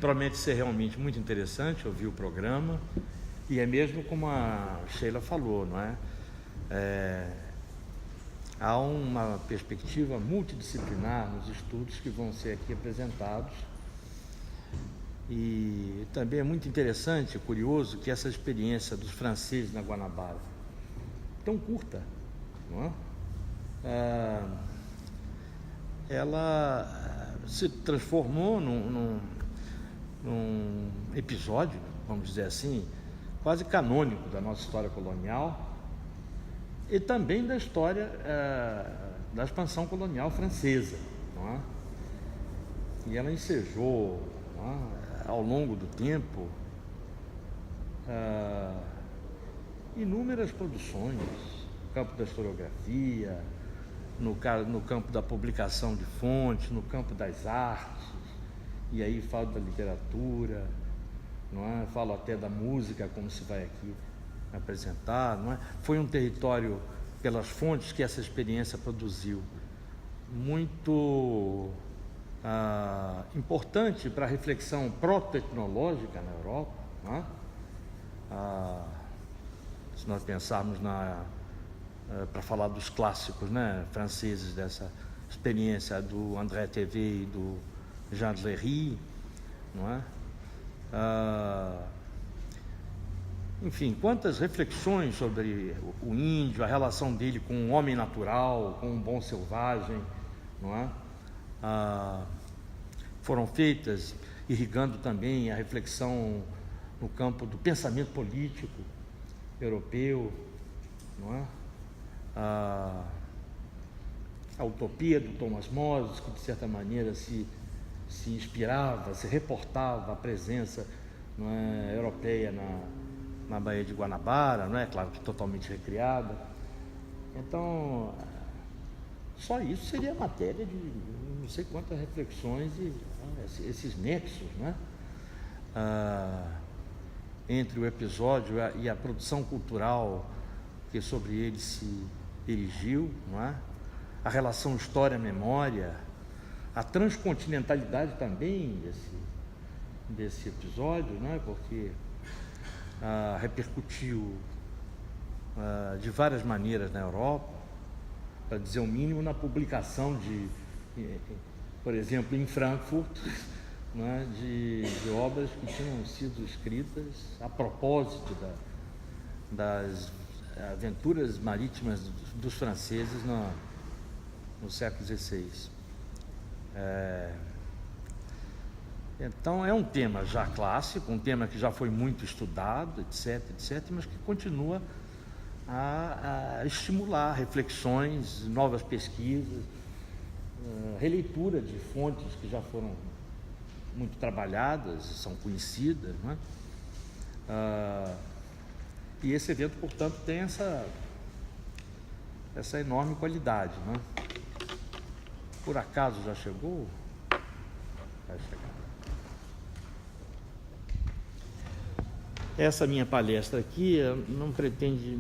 Promete ser realmente muito interessante ouvir o programa, e é mesmo como a Sheila falou, não é? Há uma perspectiva multidisciplinar nos estudos que vão ser aqui apresentados, e também é muito interessante, curioso, que essa experiência dos franceses na Guanabara, tão curta, não é? Ela se transformou num episódio, vamos dizer assim, quase canônico da nossa história colonial e também da história da expansão colonial francesa, não é? E ela ensejou, não é, ao longo do tempo, inúmeras produções no campo da historiografia, no campo da publicação de fontes, no campo das artes, e aí falo da literatura, não é? Falo até da música, como se vai aqui apresentar, não é? Foi um território, pelas fontes que essa experiência produziu, muito importante para a reflexão proto-etnológica na Europa, não é? Se nós pensarmos para falar dos clássicos, né, franceses, dessa experiência do André Tévé e do Jean de Léry, não é? Enfim, quantas reflexões sobre o índio, a relação dele com o homem natural, com o bom selvagem, não é? Foram feitas, irrigando também a reflexão no campo do pensamento político europeu, não é? A utopia do Thomas Moses, que de certa maneira se inspirava, se reportava a presença, não é, europeia na Baía de Guanabara, não é? Claro que totalmente recriada. Então, só isso seria matéria de não sei quantas reflexões e esses nexos, não é? Entre o episódio e a produção cultural que sobre ele se erigiu, não é? A relação história-memória, a transcontinentalidade também desse episódio, não é? Porque repercutiu de várias maneiras na Europa, para dizer o mínimo, na publicação por exemplo, em Frankfurt, não é? de obras que tinham sido escritas a propósito das aventuras marítimas dos franceses no século XVI. Então é um tema já clássico, um tema que já foi muito estudado, etc, mas que continua a estimular reflexões, novas pesquisas, releitura de fontes que já foram muito trabalhadas, são conhecidas, não é? E esse evento, portanto, tem essa enorme qualidade, não é? Por acaso já chegou? Vai chegar. Essa minha palestra aqui não pretende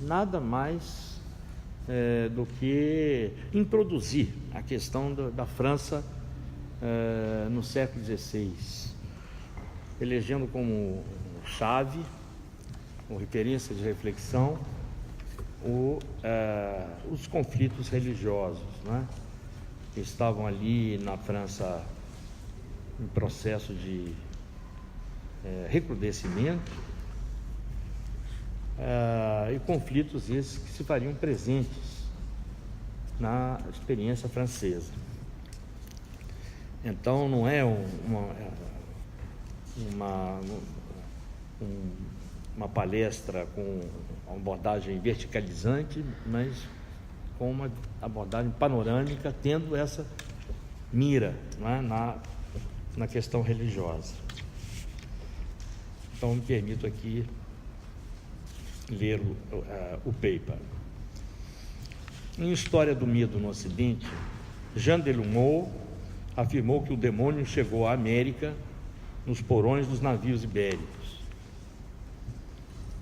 nada mais do que introduzir a questão da França no século XVI, elegendo como chave, como referência de reflexão, os conflitos religiosos, né, que estavam ali na França em processo de recrudescimento, e conflitos esses que se fariam presentes na experiência francesa. Então não é uma palestra com uma abordagem verticalizante, mas com uma abordagem panorâmica, tendo essa mira, né, na questão religiosa. Então me permito aqui ler o paper. Em História do Medo no Ocidente, Jean Delumeau afirmou que o demônio chegou à América nos porões dos navios ibéricos,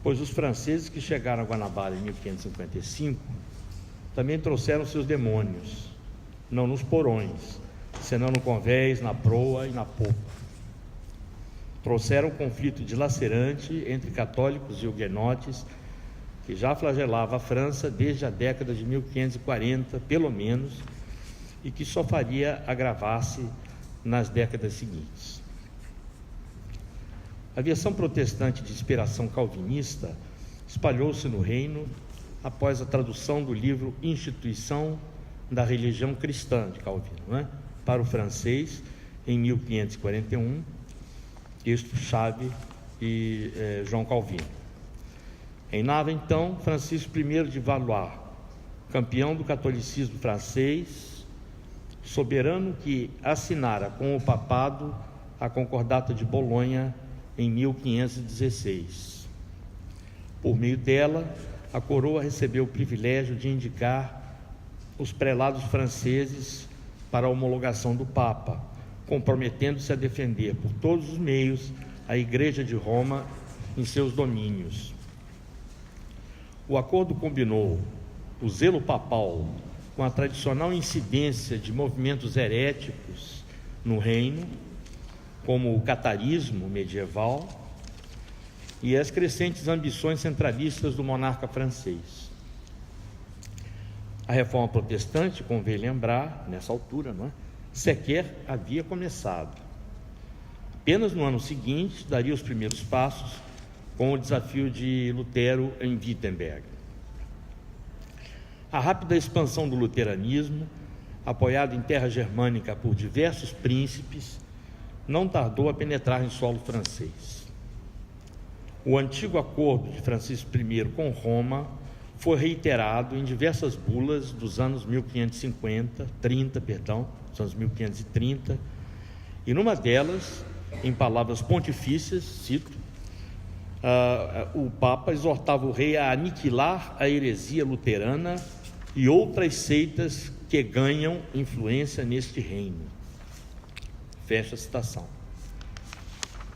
pois os franceses que chegaram a Guanabara em 1555 também trouxeram seus demônios, não nos porões, senão no convés, na proa e na popa. trouxeram um conflito dilacerante entre católicos e huguenotes que já flagelava a França desde a década de 1540, pelo menos, e que só faria agravar-se nas décadas seguintes. A versão protestante de inspiração calvinista espalhou-se no reino após a tradução do livro Instituição da Religião Cristã de Calvino, para o francês em 1541, texto-chave de João Calvino. Reinava então Francisco I de Valois, campeão do catolicismo francês, soberano que assinara com o papado a Concordata de Bolonha em 1516. Por meio dela, a coroa recebeu o privilégio de indicar os prelados franceses para a homologação do Papa, comprometendo-se a defender por todos os meios a Igreja de Roma em seus domínios. O acordo combinou o zelo papal com a tradicional incidência de movimentos heréticos no reino, como o catarismo medieval, e as crescentes ambições centralistas do monarca francês. A reforma protestante, convém lembrar, nessa altura, sequer havia começado. Apenas no ano seguinte daria os primeiros passos com o desafio de Lutero em Wittenberg. A rápida expansão do luteranismo, apoiado em terra germânica por diversos príncipes, não tardou a penetrar em solo francês. O antigo acordo de Francisco I com Roma foi reiterado em diversas bulas dos anos 1530, dos anos 1530, e numa delas, em palavras pontifícias, cito, o Papa exortava o rei a aniquilar a heresia luterana e outras seitas que ganham influência neste reino. Fecha a citação.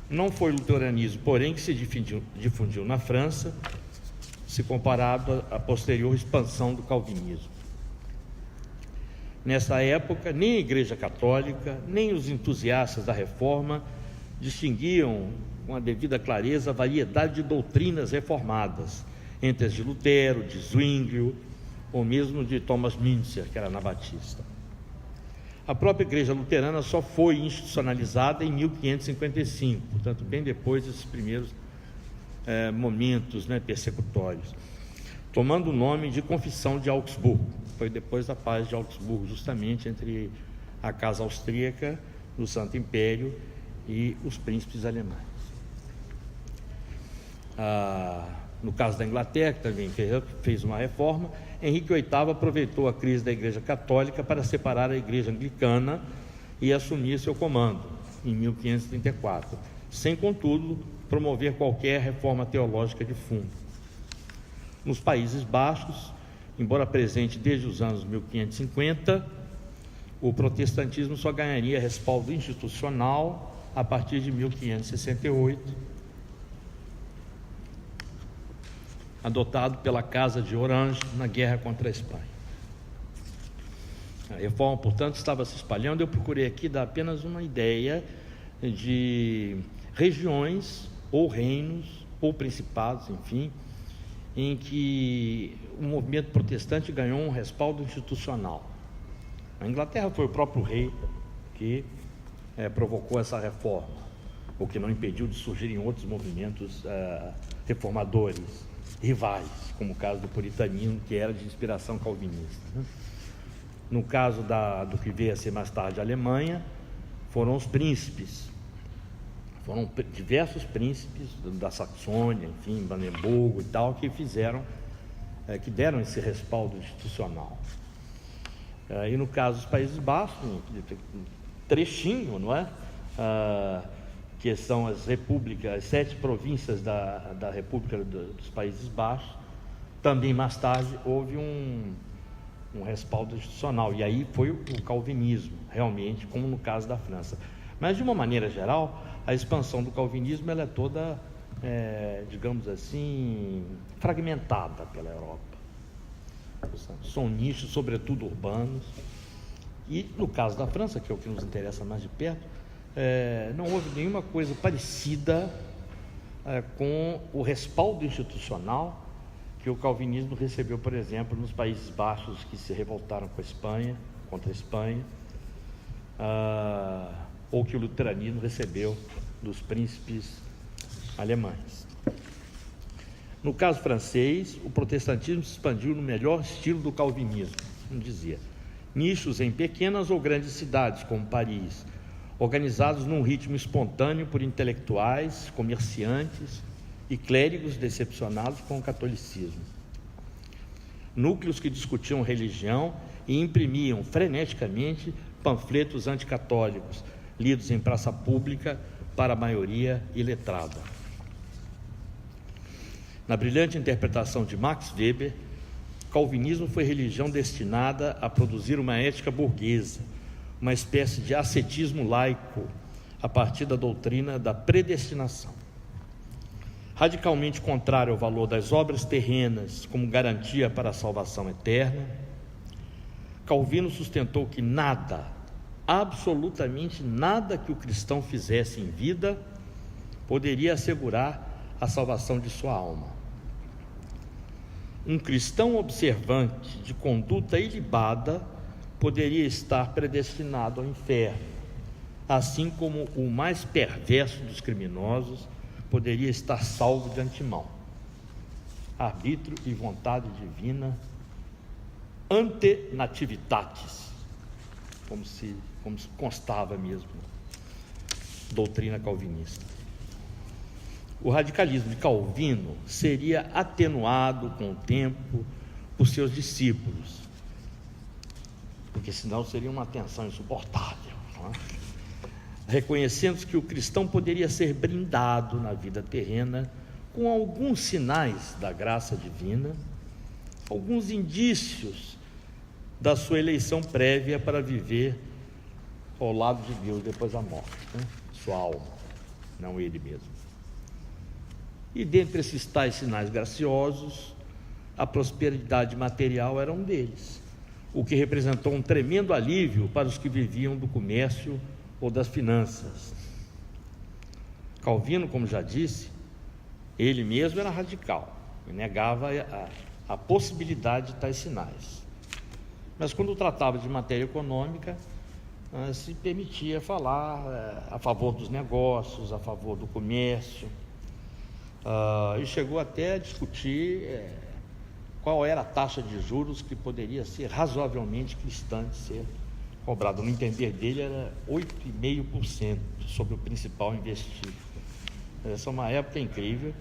Não foi o luteranismo, porém, que se difundiu na França, se comparado à posterior expansão do calvinismo. Nessa época, nem a Igreja Católica, nem os entusiastas da Reforma distinguiam com a devida clareza a variedade de doutrinas reformadas, entre as de Lutero, de Zwinglio, ou mesmo de Thomas Müntzer, que era anabatista. A própria Igreja Luterana só foi institucionalizada em 1555, portanto, bem depois desses primeiros momentos persecutórios, tomando o nome de Confissão de Augsburgo. Foi depois da paz de Augsburgo, justamente entre a Casa Austríaca do Santo Império e os príncipes alemães. No caso da Inglaterra, que também fez uma reforma, Henrique VIII aproveitou a crise da Igreja Católica para separar a Igreja Anglicana e assumir seu comando, em 1534, sem, contudo, promover qualquer reforma teológica de fundo. Nos Países Baixos, embora presente desde os anos 1550, o protestantismo só ganharia respaldo institucional a partir de 1568, adotado pela Casa de Orange na guerra contra a Espanha. A reforma, portanto, estava se espalhando. Eu procurei aqui dar apenas uma ideia de regiões, ou reinos, ou principados, enfim, em que o movimento protestante ganhou um respaldo institucional. Na Inglaterra foi o próprio rei que provocou essa reforma, o que não impediu de surgirem outros movimentos reformadores, rivais, como o caso do puritanismo, que era de inspiração calvinista. No caso do que veio a ser mais tarde a Alemanha, foram os príncipes, foram diversos príncipes da Saxônia, enfim, Brandeburgo e tal, que que deram esse respaldo institucional. E no caso dos Países Baixos, um trechinho, não é? Que são as repúblicas, as 7 províncias da República dos Países Baixos, também mais tarde houve um respaldo institucional, e aí foi o calvinismo, realmente, como no caso da França. Mas, de uma maneira geral, a expansão do calvinismo ela é toda, digamos assim, fragmentada pela Europa. São nichos, sobretudo urbanos, e no caso da França, que é o que nos interessa mais de perto, não houve nenhuma coisa parecida com o respaldo institucional que o calvinismo recebeu, por exemplo, nos Países Baixos, que se revoltaram contra a Espanha, ou que o luteranismo recebeu dos príncipes alemães. No caso francês, o protestantismo se expandiu no melhor estilo do calvinismo, como dizia, nichos em pequenas ou grandes cidades, como Paris, organizados num ritmo espontâneo por intelectuais, comerciantes e clérigos decepcionados com o catolicismo. Núcleos que discutiam religião e imprimiam freneticamente panfletos anticatólicos, lidos em praça pública para a maioria iletrada. Na brilhante interpretação de Max Weber, o calvinismo foi religião destinada a produzir uma ética burguesa, uma espécie de ascetismo laico, a partir da doutrina da predestinação. Radicalmente contrário ao valor das obras terrenas como garantia para a salvação eterna, Calvino sustentou que nada, absolutamente nada que o cristão fizesse em vida poderia assegurar a salvação de sua alma. Um cristão observante de conduta ilibada poderia estar predestinado ao inferno, assim como o mais perverso dos criminosos poderia estar salvo de antemão. Arbítrio e vontade divina ante nativitatis, como se constava mesmo, doutrina calvinista. O radicalismo de Calvino seria atenuado com o tempo por seus discípulos, porque senão seria uma tensão insuportável, não é? Reconhecendo que o cristão poderia ser brindado na vida terrena com alguns sinais da graça divina, alguns indícios da sua eleição prévia para viver ao lado de Deus depois da morte, né? Sua alma, não ele mesmo. E dentre esses tais sinais graciosos, a prosperidade material era um deles, o que representou um tremendo alívio para os que viviam do comércio ou das finanças. Calvino, como já disse, ele mesmo era radical e negava a possibilidade de tais sinais. Mas quando tratava de matéria econômica, se permitia falar a favor dos negócios, a favor do comércio, e chegou até a discutir qual era a taxa de juros que poderia ser razoavelmente cristã de ser cobrada. No entender dele era 8,5% sobre o principal investido. Essa é uma época incrível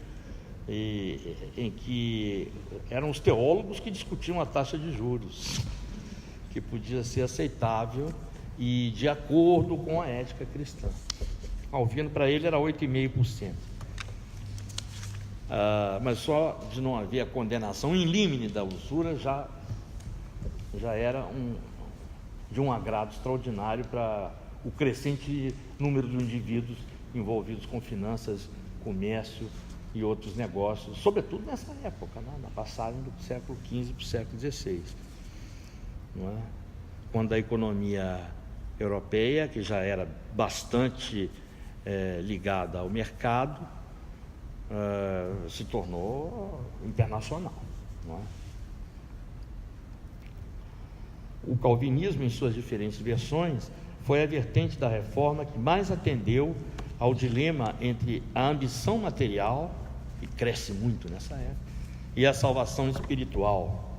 em que eram os teólogos que discutiam a taxa de juros, que podia ser aceitável e de acordo com a ética cristã. Calvino, para ele, era 8,5%. Mas só de não haver a condenação in limine da usura já era de um agrado extraordinário para o crescente número de indivíduos envolvidos com finanças, comércio e outros negócios, sobretudo nessa época, né? Na passagem do século XV para o século XVI, não é? Quando a economia europeia, que já era bastante ligada ao mercado, se tornou internacional, não é? O calvinismo, em suas diferentes versões, foi a vertente da reforma que mais atendeu ao dilema entre a ambição material, que cresce muito nessa época, e a salvação espiritual,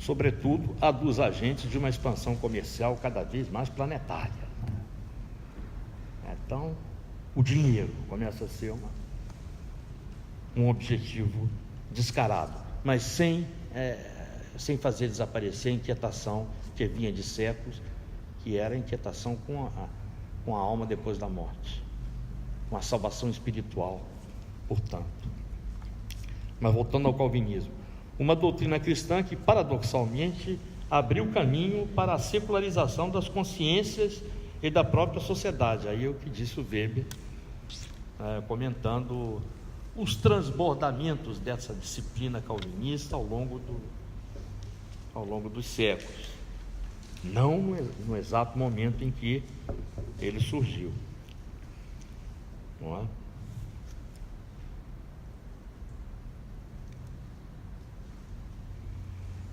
sobretudo a dos agentes de uma expansão comercial cada vez mais planetária. Então, o dinheiro começa a ser um objetivo descarado, mas sem fazer desaparecer a inquietação que vinha de séculos, que era a inquietação com a alma depois da morte, com a salvação espiritual, portanto. Mas voltando ao calvinismo, uma doutrina cristã que, paradoxalmente, abriu caminho para a secularização das consciências e da própria sociedade. Aí é o que disse o Weber, comentando os transbordamentos dessa disciplina calvinista ao longo dos séculos. não no exato momento em que ele surgiu, não é?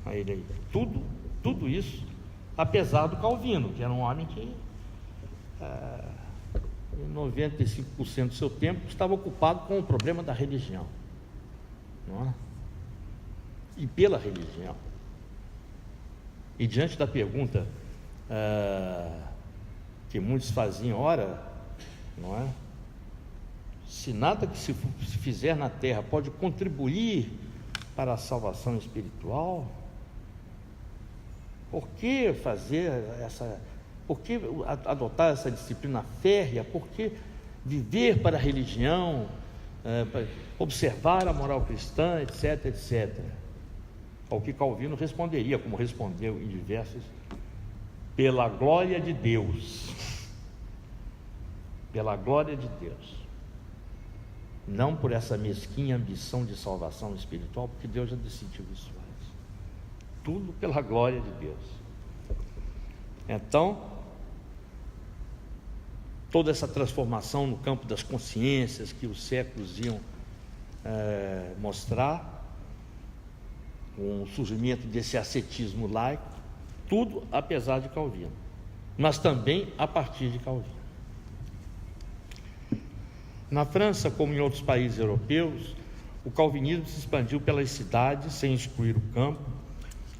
Aí, tudo isso, apesar do Calvino, que era um homem que 95% do seu tempo estava ocupado com o problema da religião, não é? E pela religião. E diante da pergunta que muitos faziam, ora, não é? Se nada que se fizer na terra pode contribuir para a salvação espiritual, por que por que adotar essa disciplina férrea? Por que viver para a religião, observar a moral cristã, etc, etc? Ao que Calvino responderia, como respondeu em diversos: pela glória de Deus. Pela glória de Deus. Não por essa mesquinha ambição de salvação espiritual, porque Deus já decidiu isso antes. Tudo pela glória de Deus. Então, toda essa transformação no campo das consciências que os séculos iam mostrar, com o surgimento desse ascetismo laico, tudo apesar de Calvino, mas também a partir de Calvino. Na França, como em outros países europeus, o calvinismo se expandiu pelas cidades sem excluir o campo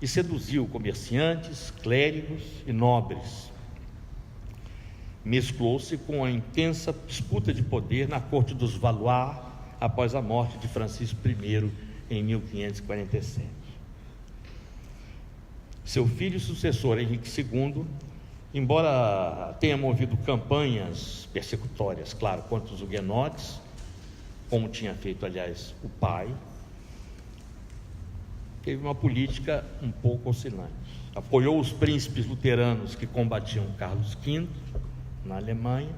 e seduziu comerciantes, clérigos e nobres. Mesclou-se com a intensa disputa de poder na corte dos Valois após a morte de Francisco I em 1547. Seu filho e sucessor, Henrique II, embora tenha movido campanhas persecutórias, claro, contra os huguenotes, como tinha feito, aliás, o pai, teve uma política um pouco oscilante. Apoiou os príncipes luteranos que combatiam Carlos V na Alemanha,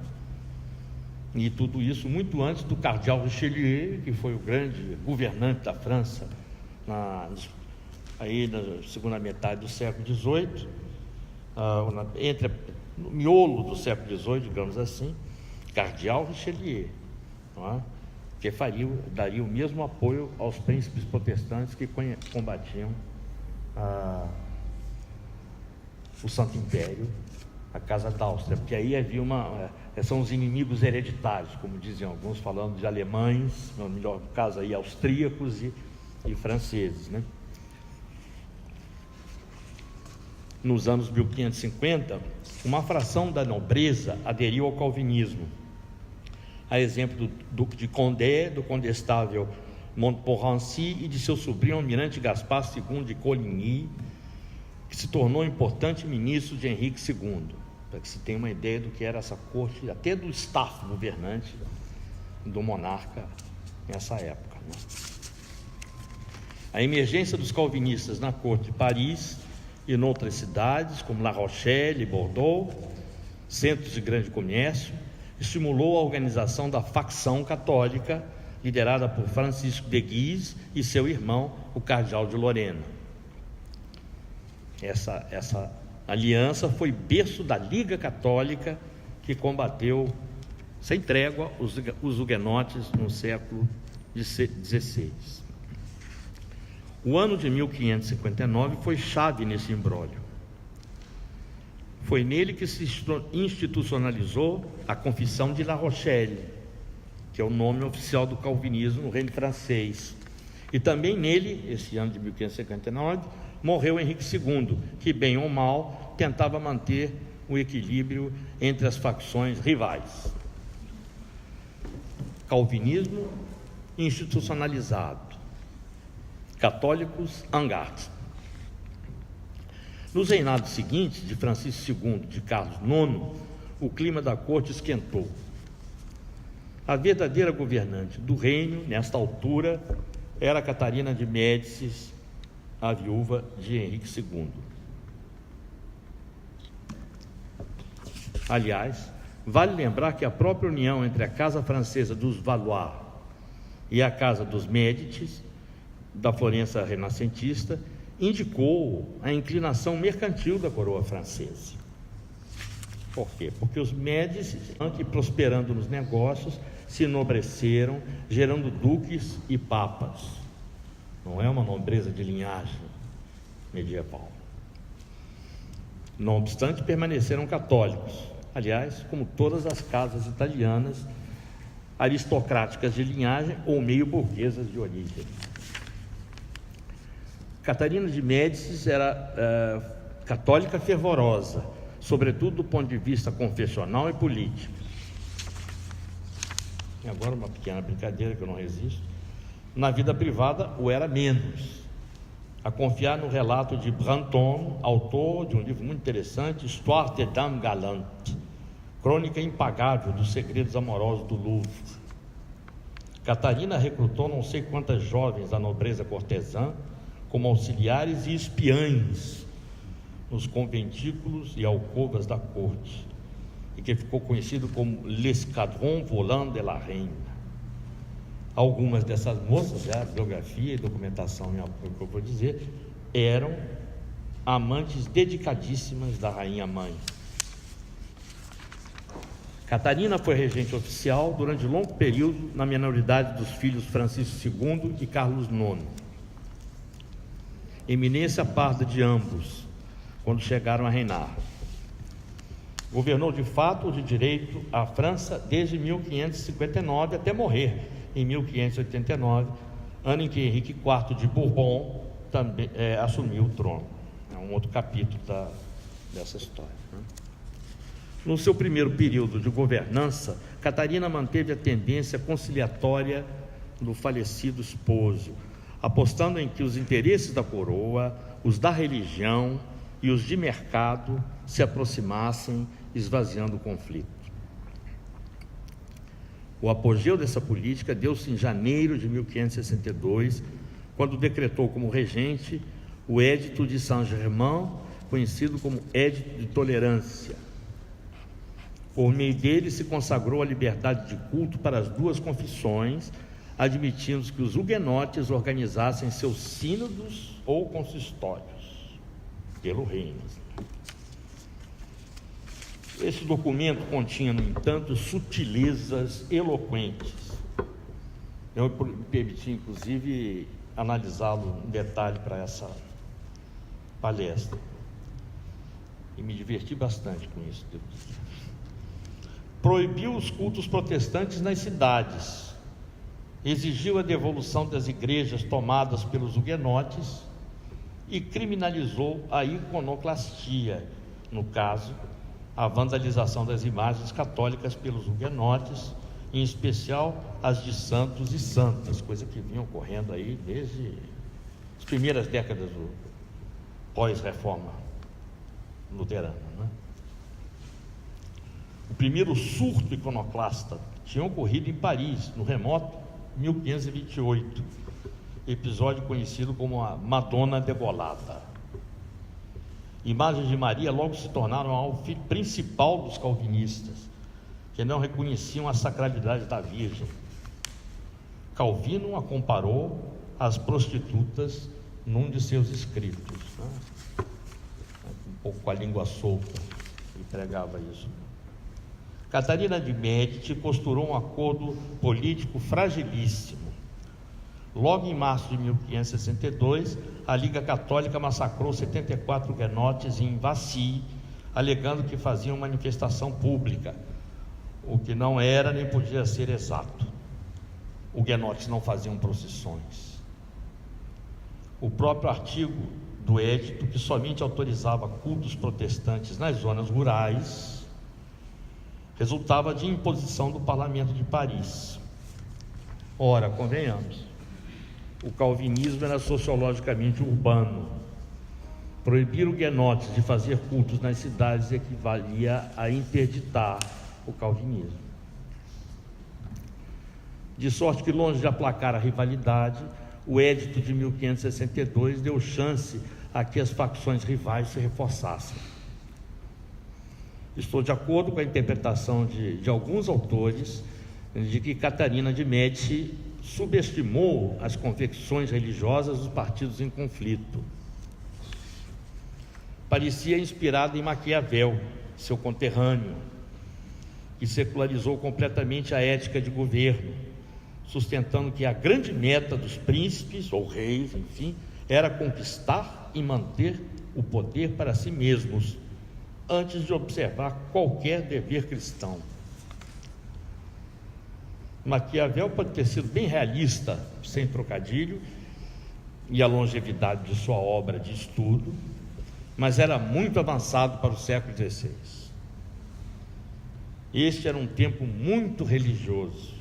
e tudo isso muito antes do cardeal Richelieu, que foi o grande governante da França na segunda metade do século XVIII, no miolo do século XVIII, digamos assim, cardeal Richelieu, não é? Que daria o mesmo apoio aos príncipes protestantes que combatiam o Santo Império, a Casa d'Áustria, porque aí havia são os inimigos hereditários, como diziam alguns, falando de alemães, no melhor caso aí, austríacos e franceses, né? Nos anos 1550, uma fração da nobreza aderiu ao calvinismo, a exemplo do Duque de Condé, do condestável Montmorency e de seu sobrinho almirante Gaspar II de Coligny, que se tornou importante ministro de Henrique II, para que se tenha uma ideia do que era essa corte, até do staff governante do monarca nessa época, né? A emergência dos calvinistas na corte de Paris e em outras cidades, como La Rochelle e Bordeaux, centros de grande comércio, estimulou a organização da facção católica, liderada por Francisco de Guise e seu irmão, o cardeal de Lorena. Essa aliança foi berço da Liga Católica, que combateu sem trégua os huguenotes no século XVI. O ano de 1559 foi chave nesse imbróglio. Foi nele que se institucionalizou a Confissão de La Rochelle, que é o nome oficial do calvinismo no reino francês. E também nele, esse ano de 1559, morreu Henrique II, que, bem ou mal, tentava manter o equilíbrio entre as facções rivais. Calvinismo institucionalizado, católicos en garde. Nos reinados seguintes, de Francisco II, de Carlos IX, o clima da corte esquentou. A verdadeira governante do reino, nesta altura, era Catarina de Médicis, a viúva de Henrique II. Aliás, vale lembrar que a própria união entre a casa francesa dos Valois e a casa dos Médicis, da Florença renascentista, indicou a inclinação mercantil da coroa francesa. Por quê? Porque os Médici, que prosperando nos negócios, se enobreceram, gerando duques e papas. Não é uma nobreza de linhagem medieval. Não obstante, permaneceram católicos. Aliás, como todas as casas italianas, aristocráticas de linhagem ou meio burguesas de origem. Catarina de Médici era católica fervorosa, sobretudo do ponto de vista confessional e político. E agora uma pequena brincadeira que eu não resisto. Na vida privada o era menos. A confiar no relato de Brantôme, autor de um livro muito interessante, Histoire des Dames Galantes, crônica impagável dos segredos amorosos do Louvre. Catarina recrutou não sei quantas jovens da nobreza cortesã como auxiliares e espiãs nos conventículos e alcovas da corte, e que ficou conhecido como l'Escadron Volant de la Reine. Algumas dessas moças, a biografia e documentação em apoio que eu vou dizer, eram amantes dedicadíssimas da rainha mãe. Catarina foi regente oficial durante longo período na minoridade dos filhos Francisco II e Carlos IX. Eminência parda de ambos, quando chegaram a reinar. Governou de fato ou de direito a França desde 1559 até morrer em 1589, ano em que Henrique IV de Bourbon também assumiu o trono. É um outro capítulo dessa história, né? No seu primeiro período de governança, Catarina manteve a tendência conciliatória do falecido esposo, apostando em que os interesses da coroa, os da religião e os de mercado se aproximassem, esvaziando o conflito. O apogeu dessa política deu-se em janeiro de 1562, quando decretou como regente o Édito de Saint-Germain, conhecido como Édito de Tolerância. Por meio dele se consagrou a liberdade de culto para as duas confissões, admitindo que os huguenotes organizassem seus sínodos ou consistórios pelo reino. Esse documento continha, no entanto, sutilezas eloquentes. Eu me permiti, inclusive, analisá-lo em detalhe para essa palestra. E me diverti bastante com isso. Proibiu os cultos protestantes nas cidades, exigiu a devolução das igrejas tomadas pelos huguenotes e criminalizou a iconoclastia, no caso, a vandalização das imagens católicas pelos huguenotes, em especial as de santos e santas, coisa que vinha ocorrendo aí desde as primeiras décadas do pós-reforma luterana, né? O primeiro surto iconoclasta tinha ocorrido em Paris, no remoto 1528, episódio conhecido como a Madonna Degolada. Imagens de Maria logo se tornaram alvo principal dos calvinistas, que não reconheciam a sacralidade da Virgem. Calvino a comparou às prostitutas num de seus escritos, né? Um pouco com a língua solta, ele pregava isso. Catarina de Médici costurou um acordo político fragilíssimo. Logo em março de 1562, a Liga Católica massacrou 74 huguenotes em Vassy, alegando que faziam manifestação pública, o que não era nem podia ser exato. Huguenotes não faziam procissões. O próprio artigo do Édito, que somente autorizava cultos protestantes nas zonas rurais, resultava de imposição do Parlamento de Paris. Ora, convenhamos, o calvinismo era sociologicamente urbano. Proibir huguenotes de fazer cultos nas cidades equivalia a interditar o calvinismo. De sorte que, longe de aplacar a rivalidade, o Édito de 1562 deu chance a que as facções rivais se reforçassem. Estou de acordo com a interpretação de alguns autores de que Catarina de Médici subestimou as convicções religiosas dos partidos em conflito. parecia inspirado em Maquiavel, seu conterrâneo, que secularizou completamente a ética de governo, sustentando que a grande meta dos príncipes ou reis, enfim, era conquistar e manter o poder para si mesmos, antes de observar qualquer dever cristão. Maquiavel pode ter sido bem realista, sem trocadilho, e a longevidade de sua obra de estudo, mas era muito avançado para o século XVI. Este era um tempo muito religioso,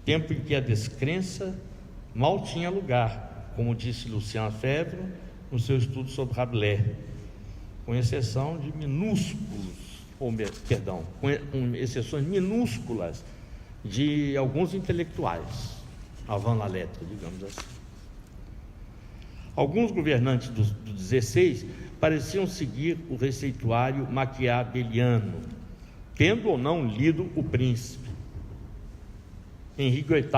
tempo em que a descrença mal tinha lugar, como disse Lucien Febvre no seu estudo sobre Rabelais, com exceção de com exceções minúsculas de alguns intelectuais, avant la lettre, digamos assim. Alguns governantes do 16 pareciam seguir o receituário maquiaveliano, tendo ou não lido O Príncipe. Henrique VIII,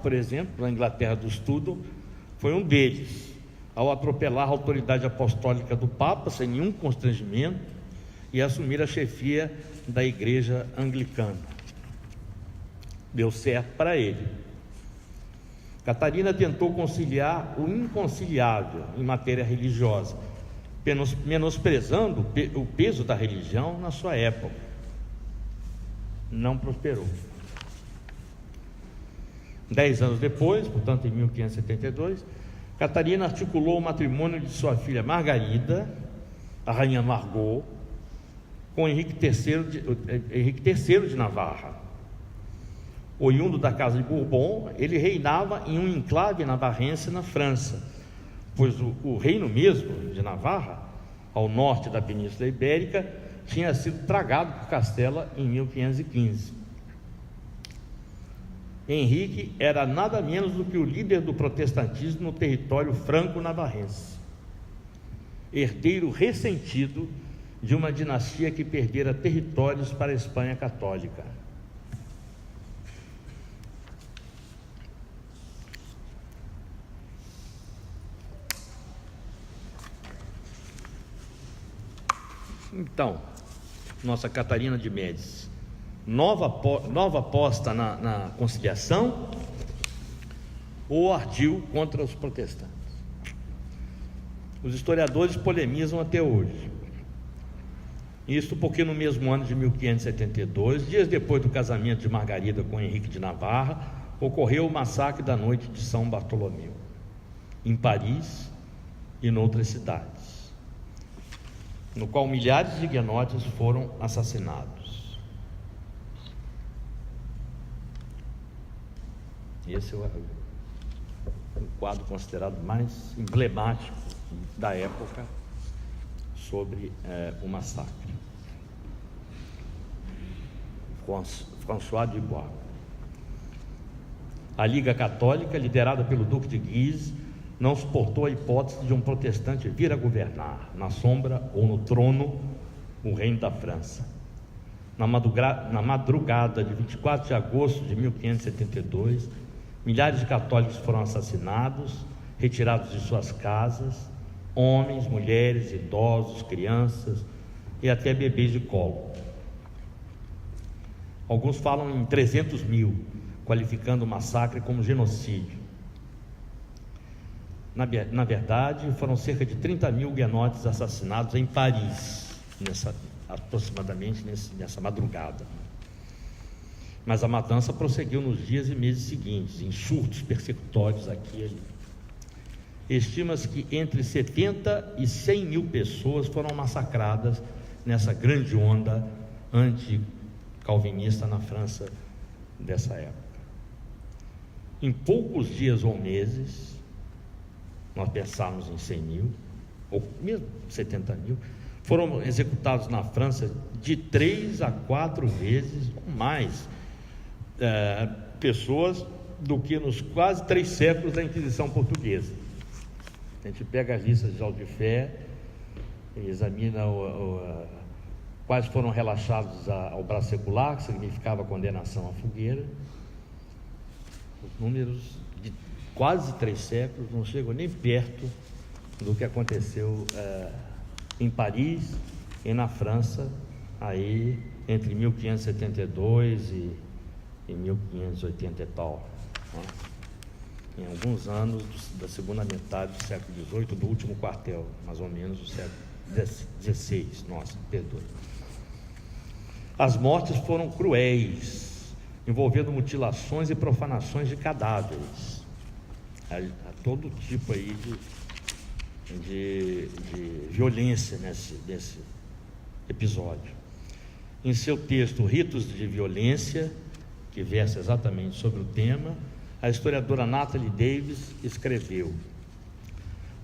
por exemplo, na Inglaterra do Estudo, foi um deles, ao atropelar a autoridade apostólica do Papa sem nenhum constrangimento e assumir a chefia da Igreja Anglicana. Deu certo para ele. Catarina tentou conciliar o inconciliável em matéria religiosa, menosprezando o peso da religião na sua época. Não prosperou. 10 anos depois, portanto em 1572, Catarina articulou o matrimônio de sua filha Margarida, a rainha Margot, com Henrique III de Navarra. Oriundo da casa de Bourbon, ele reinava em um enclave navarrense na França, pois o reino mesmo de Navarra, ao norte da Península Ibérica, tinha sido tragado por Castela em 1515. Henrique era nada menos do que o líder do protestantismo no território franco-navarrense, herdeiro ressentido de uma dinastia que perdera territórios para a Espanha católica. Então, nossa Catarina de Médici, nova aposta na conciliação ou ardil contra os protestantes? Os historiadores polemizam até hoje. Isso porque no mesmo ano de 1572, dias depois do casamento de Margarida com Henrique de Navarra, ocorreu o massacre da noite de São Bartolomeu, em Paris e noutras cidades, no qual milhares de huguenotes foram assassinados. Esse é o quadro considerado mais emblemático da época sobre o massacre. François Dubois. A Liga Católica, liderada pelo Duque de Guise, não suportou a hipótese de um protestante vir a governar, na sombra ou no trono, o reino da França. Na madrugada de 24 de agosto de 1572, milhares de católicos foram assassinados, retirados de suas casas, homens, mulheres, idosos, crianças e até bebês de colo. Alguns falam em 300 mil, qualificando o massacre como genocídio. Na verdade, foram cerca de 30 mil huguenotes assassinados em Paris, aproximadamente nessa madrugada. Mas a matança prosseguiu nos dias e meses seguintes, em surtos persecutórios aqui e ali. Estima-se que entre 70 e 100 mil pessoas foram massacradas nessa grande onda anticalvinista na França dessa época. Em poucos dias ou meses, nós pensarmos em 100 mil, ou mesmo 70 mil, foram executados na França de 3 a 4 vezes mais pessoas do que nos quase 3 séculos da Inquisição portuguesa. A gente pega as listas de auto de fé, examina quais foram relaxados ao braço secular, que significava condenação à fogueira. Os números de quase 3 séculos não chegam nem perto do que aconteceu em Paris e na França, aí entre 1572 e 1580 e tal, né? Em alguns anos da segunda metade do século XVIII, do último quartel, mais ou menos, do século XVI. Nossa, perdoe. As mortes foram cruéis, envolvendo mutilações e profanações de cadáveres. Há todo tipo aí de violência nesse episódio. Em seu texto Ritos de Violência, que versa exatamente sobre o tema, a historiadora Natalie Davis escreveu: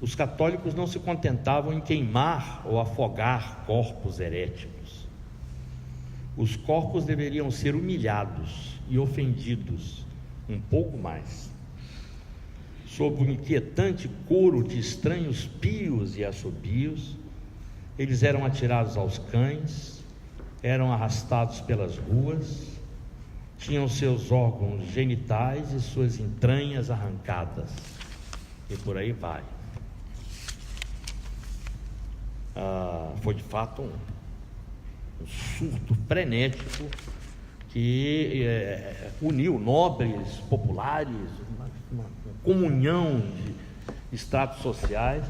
os católicos não se contentavam em queimar ou afogar corpos heréticos. Os corpos deveriam ser humilhados e ofendidos um pouco mais. Sob o inquietante coro de estranhos pios e assobios, eles eram atirados aos cães, eram arrastados pelas ruas, tinham seus órgãos genitais e suas entranhas arrancadas, e por aí vai. Foi de fato um surto frenético que uniu nobres, populares, uma comunhão de estratos sociais,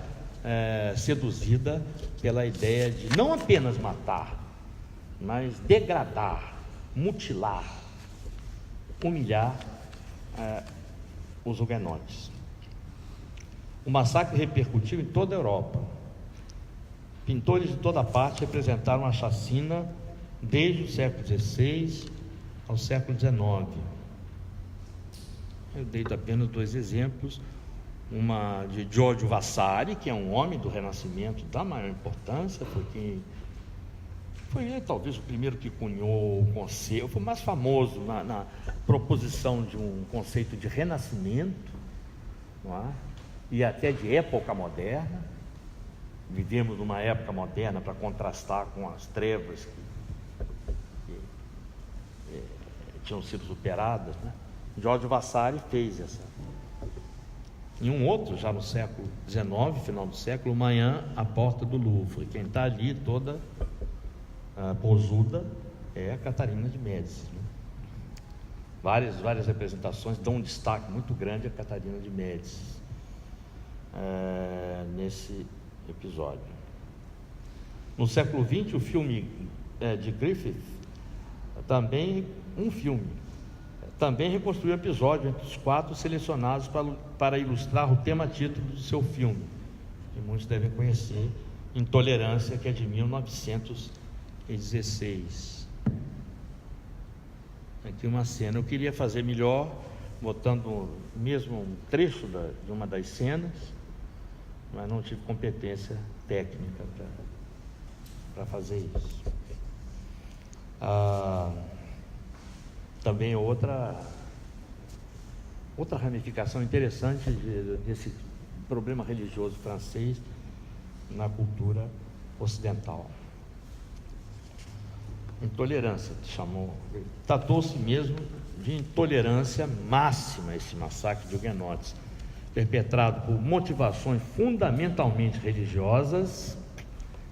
seduzida pela ideia de não apenas matar, mas degradar, mutilar, humilhar os huguenotes. O massacre repercutiu em toda a Europa. Pintores de toda parte representaram a chacina desde o século XVI ao século XIX. Eu dei apenas dois exemplos. Uma de Giorgio Vasari, que é um homem do Renascimento da maior importância, foi ele talvez o primeiro que cunhou o conceito, foi o mais famoso na proposição de um conceito de renascimento, não é? E até de época moderna. Vivemos numa época moderna para contrastar com as trevas que tinham sido superadas, né? Giorgio Vasari fez essa. E um outro, já no século XIX, final do século, Manhã à Porta do Louvre. Quem está ali toda posuda é a Catarina de Médici, né? Várias representações dão um destaque muito grande a Catarina de Médici nesse episódio. No século XX, o filme de Griffith, também reconstruiu o episódio entre os 4 selecionados para ilustrar o tema-título do seu filme, que muitos devem conhecer, Intolerância, que é de 1916. Aqui uma cena. Eu queria fazer melhor, botando mesmo um trecho de uma das cenas, mas não tive competência técnica para fazer isso. Também outra ramificação interessante desse problema religioso francês na cultura ocidental. Intolerância, tratou-se mesmo de intolerância máxima esse massacre de huguenotes, perpetrado por motivações fundamentalmente religiosas,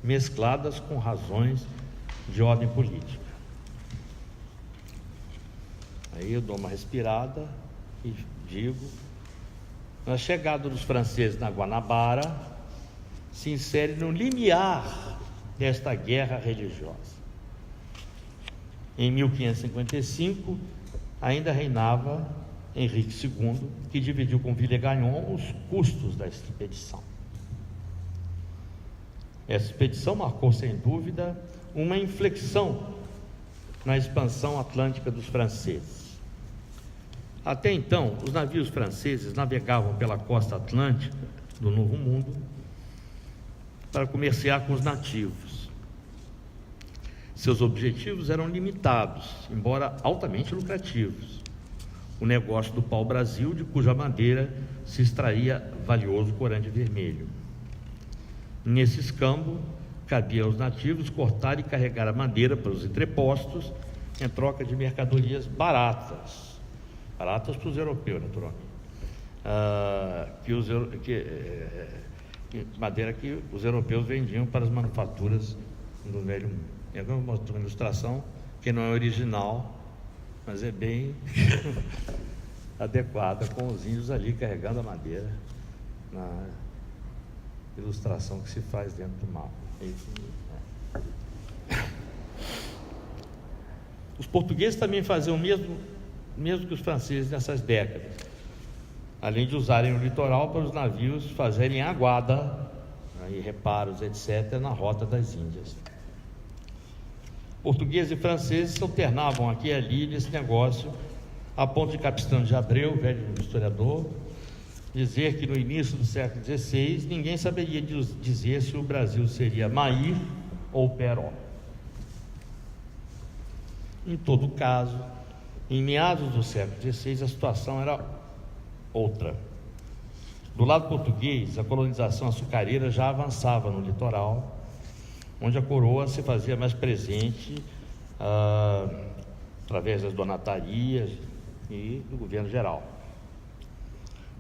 mescladas com razões de ordem política. Aí eu dou uma respirada e digo: a chegada dos franceses na Guanabara se insere no limiar desta guerra religiosa. Em 1555, ainda reinava Henrique II, que dividiu com Villegagnon os custos da expedição. Essa expedição marcou, sem dúvida, uma inflexão na expansão atlântica dos franceses. Até então, os navios franceses navegavam pela costa atlântica do Novo Mundo para comerciar com os nativos. Seus objetivos eram limitados, embora altamente lucrativos. O negócio do pau-brasil, de cuja madeira se extraía valioso corante vermelho. Nesse escambo, cabia aos nativos cortar e carregar a madeira para os entrepostos em troca de mercadorias baratas para os europeus, naturalmente, madeira que os europeus vendiam para as manufaturas do Velho Mundo. E agora eu mostro uma ilustração que não é original, mas é bem adequada, com os índios ali carregando a madeira na ilustração que se faz dentro do mapa. Os portugueses também faziam o mesmo que os franceses nessas décadas, além de usarem o litoral para os navios fazerem aguada, e reparos, etc., na rota das Índias. Portugueses e franceses se alternavam aqui e ali nesse negócio, a ponto de Capistrano de Abreu, velho historiador, dizer que no início do século XVI ninguém saberia dizer se o Brasil seria Maír ou Peró. Em todo caso, em meados do século XVI, a situação era outra. Do lado português, a colonização açucareira já avançava no litoral, onde a coroa se fazia mais presente através das donatarias e do governo geral.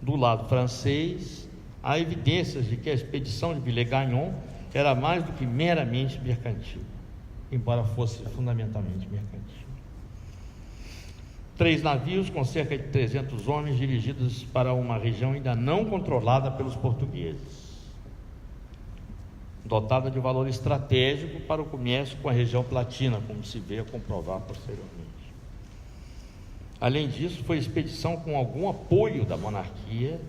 Do lado francês, há evidências de que a expedição de Villegagnon era mais do que meramente mercantil, embora fosse fundamentalmente mercantil. 3 navios com cerca de 300 homens dirigidos para uma região ainda não controlada pelos portugueses, dotada de valor estratégico para o comércio com a região platina, como se veio a comprovar posteriormente. Além disso, foi expedição com algum apoio da monarquia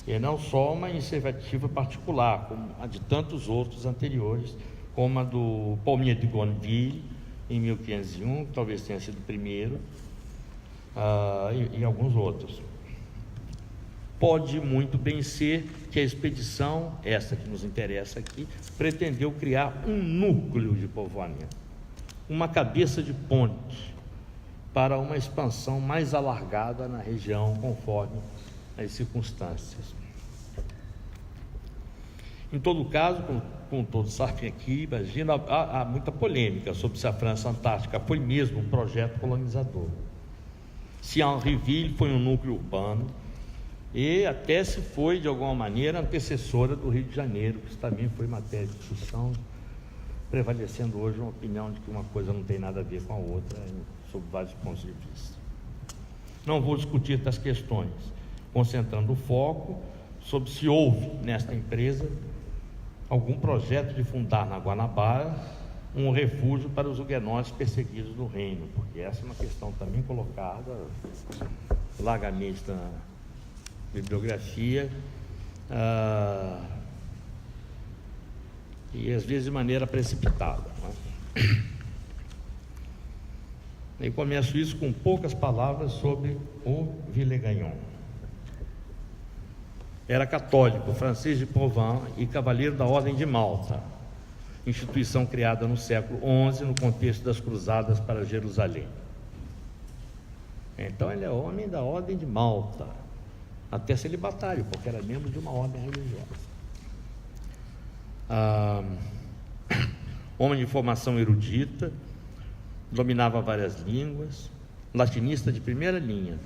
e não só uma iniciativa particular, como a de tantos outros anteriores, como a do Palmier de Gonville, em 1501, que talvez tenha sido o primeiro, e alguns outros. Pode muito bem ser que a expedição, essa que nos interessa aqui, pretendeu criar um núcleo de povoamento, uma cabeça de ponte para uma expansão mais alargada na região, conforme as circunstâncias. Em todo caso, como todos sabem aqui, imagina, há muita polêmica sobre se a França Antártica foi mesmo um projeto colonizador, se Henryville foi um núcleo urbano, e até se foi, de alguma maneira, antecessora do Rio de Janeiro, que também foi matéria de discussão, prevalecendo hoje uma opinião de que uma coisa não tem nada a ver com a outra, sob vários pontos de vista. Não vou discutir essas questões, concentrando o foco sobre se houve, nesta empresa, algum projeto de fundar na Guanabara um refúgio para os huguenotes perseguidos no reino, porque essa é uma questão também colocada largamente na bibliografia, e às vezes de maneira precipitada, né? Eu começo isso com poucas palavras sobre o Villegagnon. Era católico, francês de Provins e cavaleiro da Ordem de Malta, instituição criada no século XI no contexto das cruzadas para Jerusalém. Então ele é homem da Ordem de Malta, até celibatário, porque era membro de uma ordem religiosa. Homem de formação erudita, dominava várias línguas, latinista de primeira linha.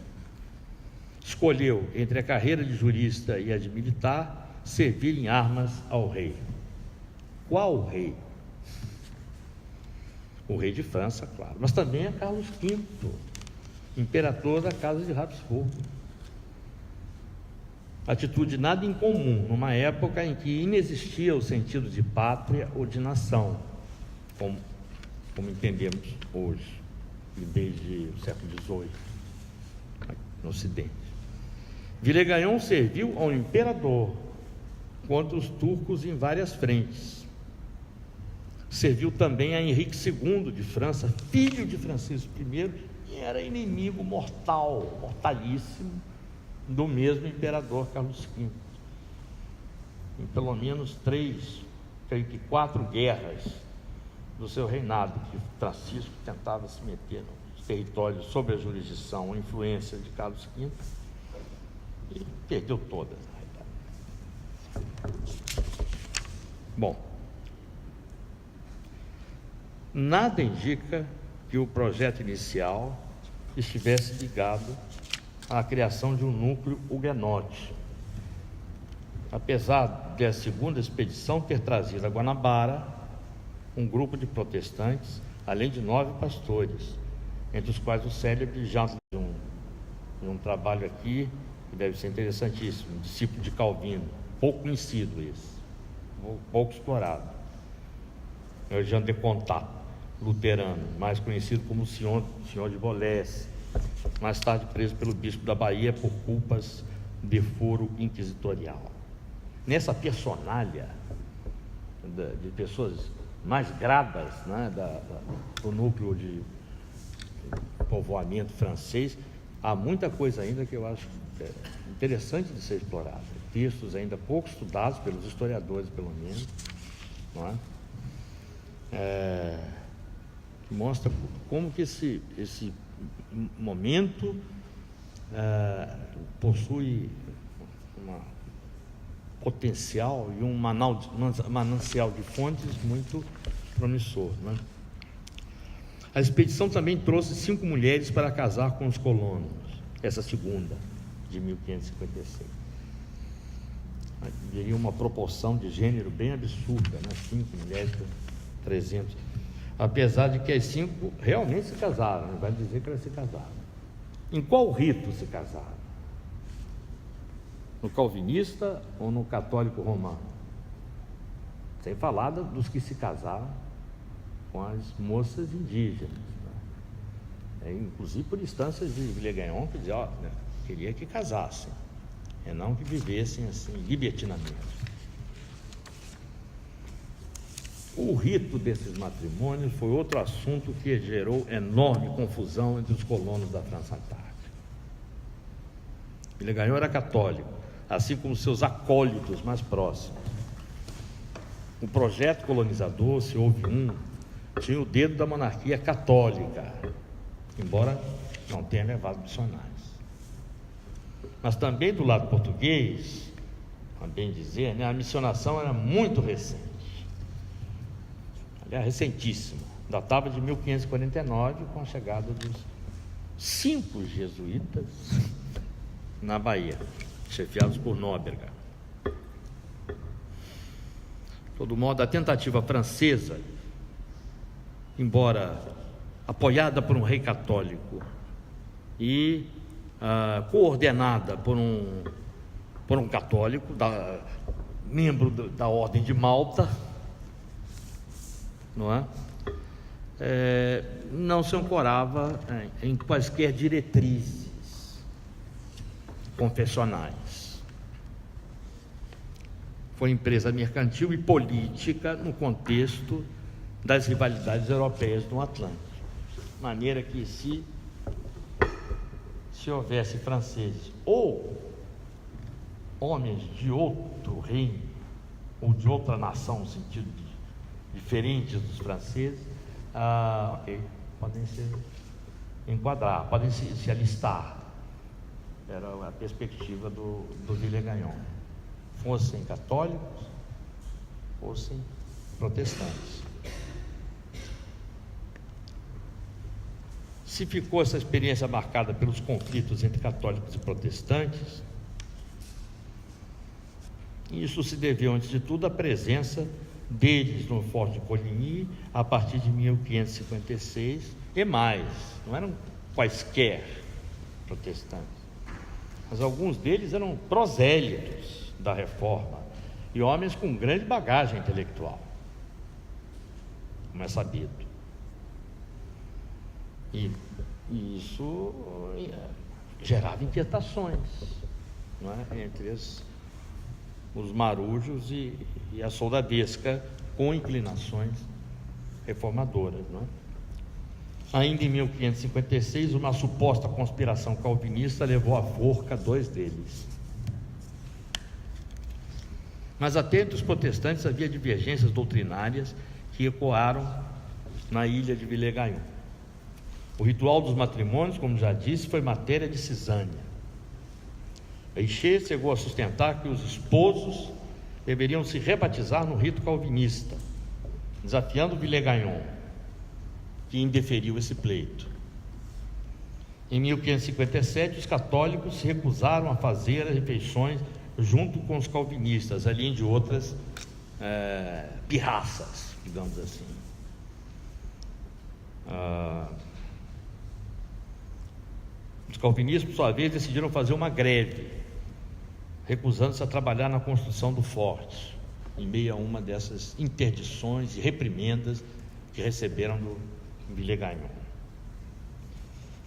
Escolheu, entre a carreira de jurista e a de militar, servir em armas ao rei. Qual rei? O rei de França, claro, mas também a Carlos V, imperador da Casa de Habsburgo. Atitude nada incomum numa época em que inexistia o sentido de pátria ou de nação, como entendemos hoje, e desde o século XVIII, no Ocidente. Villegagnon serviu ao imperador contra os turcos em várias frentes. Serviu também a Henrique II de França, filho de Francisco I, e era inimigo mortalíssimo do mesmo imperador Carlos V. Em pelo menos 4 guerras do seu reinado, que Francisco tentava se meter nos territórios sob a jurisdição ou influência de Carlos V, e perdeu todas, na realidade. Bom, nada indica que o projeto inicial estivesse ligado à criação de um núcleo huguenote. apesar da segunda expedição ter trazido a Guanabara um grupo de protestantes, além de 9 pastores, entre os quais o célebre Jean de um trabalho aqui que deve ser interessantíssimo, discípulo de Calvino, pouco conhecido esse, pouco explorado. É o Jean de Contat, luterano, mais conhecido como Senhor de Bolesse, mais tarde preso pelo bispo da Bahia por culpas de foro inquisitorial. Nessa personalha de pessoas mais gradas, né, do núcleo de povoamento francês, há muita coisa ainda que eu acho interessante de ser explorada. Textos ainda pouco estudados pelos historiadores, pelo menos, não é? Que mostra como que esse momento possui um potencial e um manancial de fontes muito promissor, né? A expedição também trouxe 5 mulheres para casar com os colonos, essa segunda, de 1556. Teria uma proporção de gênero bem absurda, né? 5 mulheres por 300. Apesar de que as 5 realmente se casaram, não vai dizer que elas se casaram. Em qual rito se casaram? No calvinista ou no católico romano? Sem falar dos que se casaram com as moças indígenas, né? Inclusive por instâncias de Villegagnon, que dizia, né, queria que casassem, e não que vivessem assim, libertinamente. O rito desses matrimônios foi outro assunto que gerou enorme confusão entre os colonos da França Antártica. Villegagnon era católico, assim como seus acólitos mais próximos. O projeto colonizador, se houve tinha o dedo da monarquia católica, embora não tenha levado missionários. Mas também do lado português, a bem dizer, né, a missionação era muito recente, aliás, recentíssima, datava de 1549, com a chegada dos 5 jesuítas na Bahia, chefiados por Nóbrega. De todo modo, a tentativa francesa, embora apoiada por um rei católico e coordenada por um católico, membro da Ordem de Malta, não é? Não se ancorava em quaisquer diretrizes confessionais. Foi empresa mercantil e política no contexto das rivalidades europeias no Atlântico, de maneira que se houvesse franceses ou homens de outro reino ou de outra nação, no sentido diferentes dos franceses, podem se enquadrar, podem se alistar. Era a perspectiva do Villegagnon, fossem católicos, fossem protestantes. Se ficou essa experiência marcada pelos conflitos entre católicos e protestantes, isso se deveu, antes de tudo, à presença deles no Forte de Coligny a partir de 1556 e mais. Não eram quaisquer protestantes, mas alguns deles eram prosélitos da Reforma e homens com grande bagagem intelectual, como é sabido. E isso gerava inquietações, não é? Entre os marujos e a soldadesca com inclinações reformadoras, não é? Ainda em 1556, uma suposta conspiração calvinista levou à forca 2 deles. Mas até entre os protestantes havia divergências doutrinárias que ecoaram na ilha de Villegagnon. O ritual dos matrimônios, como já disse, foi matéria de cisânia. Eicher chegou a sustentar que os esposos deveriam se rebatizar no rito calvinista, desafiando Villegagnon, que indeferiu esse pleito. Em 1557, os católicos se recusaram a fazer as refeições junto com os calvinistas, além de outras pirraças, digamos assim. Os calvinistas, por sua vez, decidiram fazer uma greve, recusando-se a trabalhar na construção do forte, em meio a uma dessas interdições e reprimendas que receberam do Villegagnon.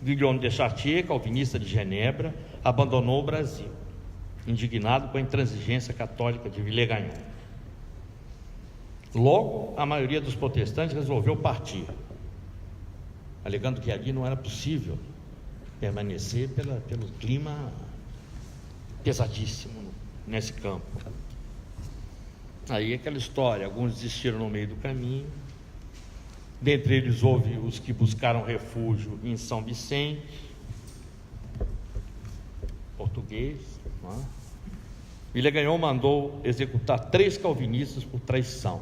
Guillaume de Chartier, calvinista de Genebra, abandonou o Brasil, indignado com a intransigência católica de Villegagnon. Logo, a maioria dos protestantes resolveu partir, alegando que ali não era possível permanecer pelo clima pesadíssimo nesse campo. Aí aquela história, alguns desistiram no meio do caminho. Dentre eles houve os que buscaram refúgio em São Vicente, português, não é? Villegagnon mandou executar 3 calvinistas por traição.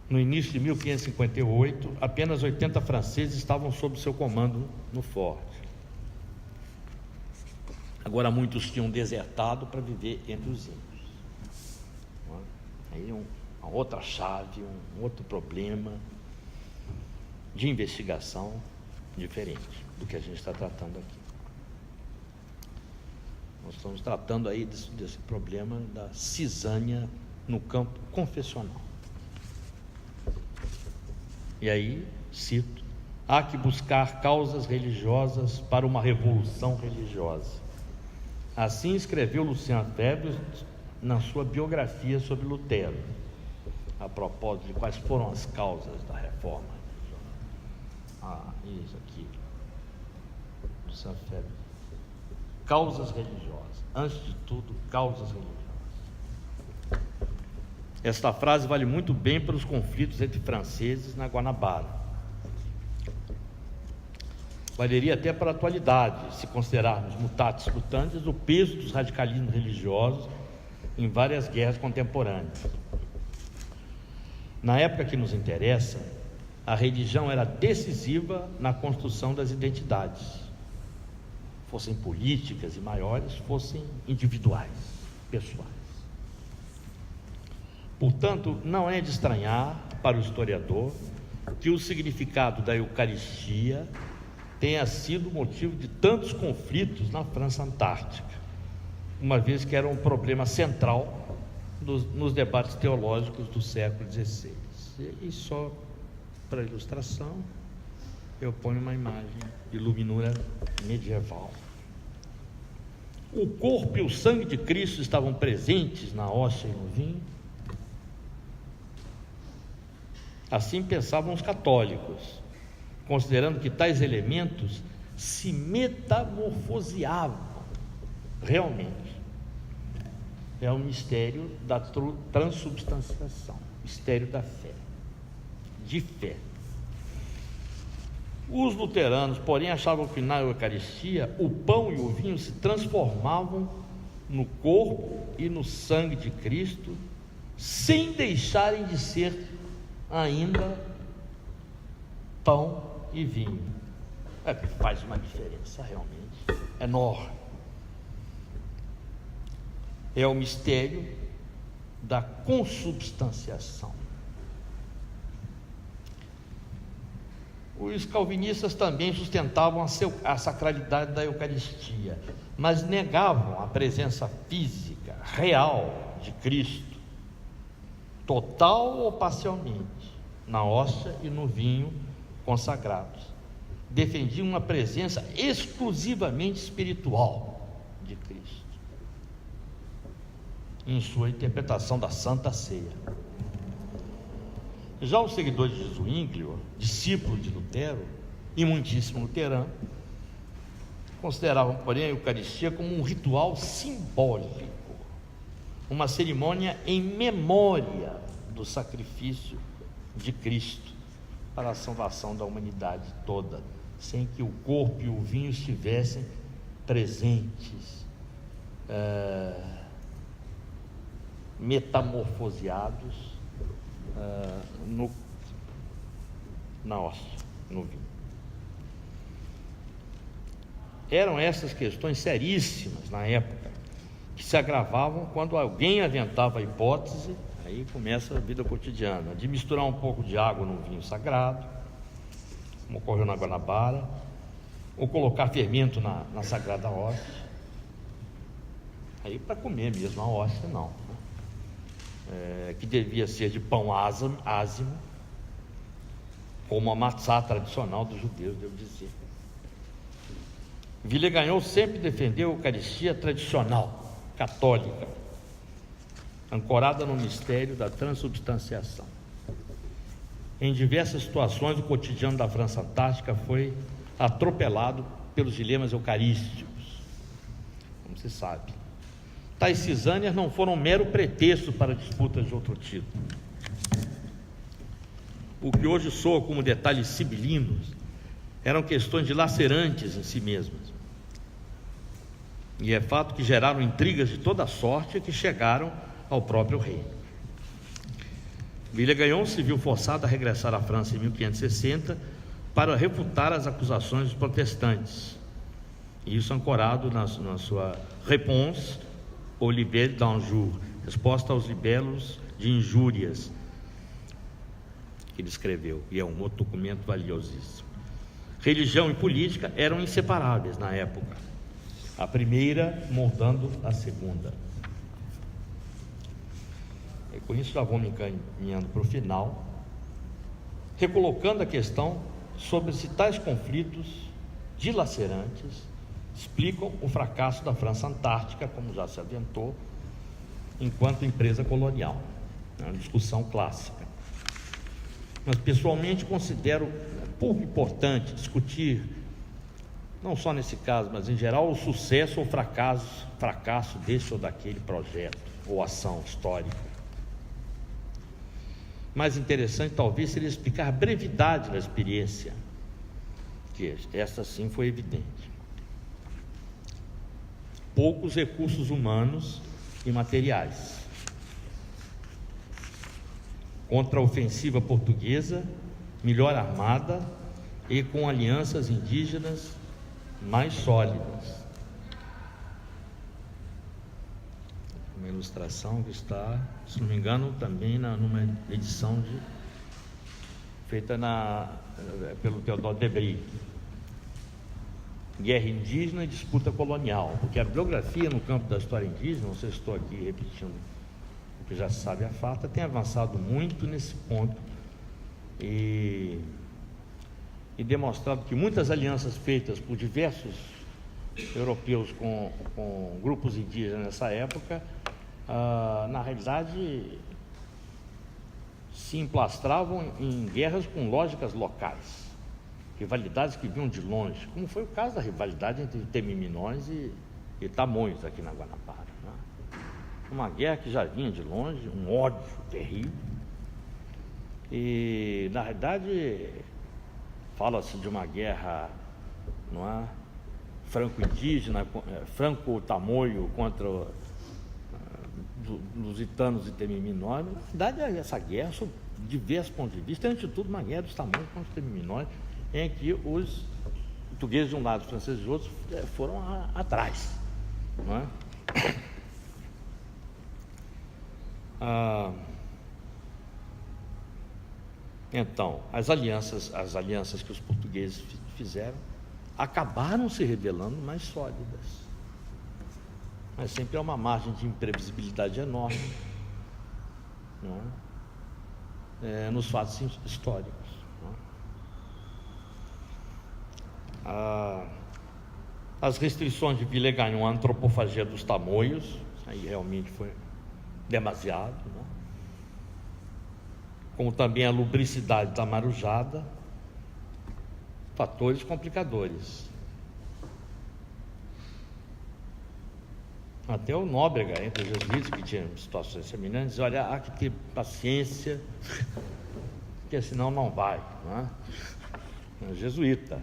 No início de 1558, apenas 80 franceses estavam sob seu comando no forte. Agora muitos tinham desertado para viver entre os índios. Aí uma outra chave, um outro problema de investigação diferente do que a gente está tratando aqui. Nós estamos tratando aí desse problema da cisânia no campo confessional. E aí, cito, há que buscar causas religiosas para uma revolução religiosa. Assim escreveu Lucien Febvre na sua biografia sobre Lutero, a propósito de quais foram as causas da reforma. Isso aqui, Lucien Febvre. Causas religiosas, antes de tudo, causas religiosas. Esta frase vale muito bem para os conflitos entre franceses na Guanabara. Valeria até para a atualidade, se considerarmos mutatis mutandis o peso dos radicalismos religiosos em várias guerras contemporâneas. Na época que nos interessa, a religião era decisiva na construção das identidades, fossem políticas e maiores, fossem individuais, pessoais. Portanto, não é de estranhar para o historiador que o significado da Eucaristia tenha sido motivo de tantos conflitos na França Antártica, uma vez que era um problema central nos debates teológicos do século XVI. E só para ilustração, eu ponho uma imagem de iluminura medieval. O corpo e o sangue de Cristo estavam presentes na hóstia e no vinho. Assim pensavam os católicos, considerando que tais elementos se metamorfoseavam realmente. É o mistério da transubstanciação, mistério da fé, de fé. Os luteranos, porém, achavam que na Eucaristia o pão e o vinho se transformavam no corpo e no sangue de Cristo, sem deixarem de ser ainda pão e vinho. É que faz uma diferença realmente enorme. É o mistério da consubstanciação. Os calvinistas também sustentavam a sacralidade da Eucaristia, mas negavam a presença física, real de Cristo, total ou parcialmente, na hóstia e no vinho consagrados. Defendiam uma presença exclusivamente espiritual de Cristo, em sua interpretação da Santa Ceia. Já os seguidores de Zwinglio, discípulo de Lutero e muitíssimo luterano, consideravam, porém, a Eucaristia como um ritual simbólico, uma cerimônia em memória do sacrifício de Cristo para a salvação da humanidade toda, sem que o corpo e o vinho estivessem presentes, metamorfoseados na hóstia, no vinho. eram essas questões seríssimas na época, que se agravavam quando alguém aventava a hipótese, aí começa a vida cotidiana, de misturar um pouco de água no vinho sagrado, como ocorreu na Guanabara, ou colocar fermento na sagrada hóstia, aí para comer mesmo a hóstia não, que devia ser de pão ázimo, como a matzá tradicional dos judeus, devo dizer. Villegagnon sempre defendeu a Eucaristia tradicional, católica, ancorada no mistério da transubstanciação. Em diversas situações, o cotidiano da França Antártica foi atropelado pelos dilemas eucarísticos, como se sabe. Tais cisâneas não foram mero pretexto para disputas de outro tipo. O que hoje soa como detalhes sibilinos eram questões dilacerantes em si mesmas. E é fato que geraram intrigas de toda sorte que chegaram ao próprio rei. Villegagnon se viu forçado a regressar à França em 1560 para refutar as acusações dos protestantes. E isso ancorado na sua Réponse aux libelles d'injures, resposta aos libelos de injúrias, que ele escreveu, e é um outro documento valiosíssimo. Religião e política eram inseparáveis na época, a primeira moldando a segunda. E com isso já vou me encaminhando para o final, recolocando a questão sobre se tais conflitos dilacerantes explicam o fracasso da França Antártica, como já se aventou, enquanto empresa colonial. É uma discussão clássica. Mas pessoalmente considero pouco importante discutir, não só nesse caso, mas em geral, o sucesso ou fracasso desse ou daquele projeto ou ação histórica. Mais interessante talvez seria explicar a brevidade da experiência, que essa sim foi evidente. Poucos recursos humanos e materiais. Contra-ofensiva portuguesa, melhor armada e com alianças indígenas mais sólidas. Uma ilustração que está, se não me engano, também numa edição feita pelo Theodore Debris. Guerra indígena e disputa colonial, porque a bibliografia no campo da história indígena, não sei se estou aqui repetindo o que já se sabe a fato, tem avançado muito nesse ponto e demonstrado que muitas alianças feitas por diversos europeus com grupos indígenas nessa época, na realidade se emplastravam em guerras com lógicas locais, rivalidades que vinham de longe, como foi o caso da rivalidade entre Temiminóis e Tamoios aqui na Guanabara, né? Uma guerra que já vinha de longe, um ódio terrível, e na realidade fala-se de uma guerra, não é, franco-indígena, franco-tamoio contra lusitanos e Temiminóis. Na verdade, essa guerra, sob diversos pontos de vista, é antes de tudo uma guerra dos tamoios contra os Temiminóis, em que os portugueses de um lado, os franceses de outro, foram atrás, não é? Então, as alianças que os portugueses fizeram acabaram se revelando mais sólidas, mas sempre há uma margem de imprevisibilidade enorme, não é? Nos fatos históricos. As restrições de Villegagnon à antropofagia dos tamoios, aí realmente foi demasiado, né? Como também a lubricidade da marujada, fatores complicadores. Até o Nóbrega, entre os jesuítas, que tinham situações semelhantes, dizia: olha, há que ter paciência, porque senão não vai, não é? Jesuíta,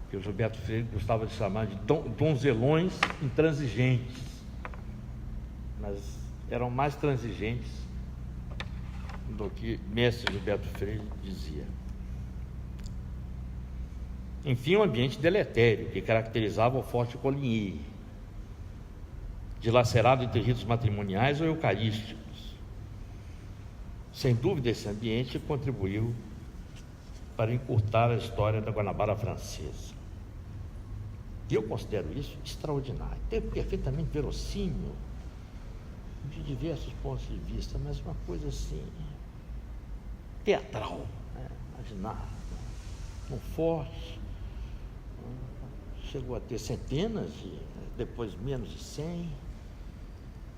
que o Gilberto Freire gostava de chamar de donzelões intransigentes, mas eram mais transigentes do que mestre Gilberto Freire dizia. Enfim, um ambiente deletério que caracterizava o Forte Coligny, dilacerado entre ritos matrimoniais ou eucarísticos. Sem dúvida, esse ambiente contribuiu para encurtar a história da Guanabara francesa. E eu considero isso extraordinário, perfeitamente verossímil, de diversos pontos de vista, mas uma coisa assim, teatral, né? Imaginar, um forte, chegou a ter centenas, depois menos de 100,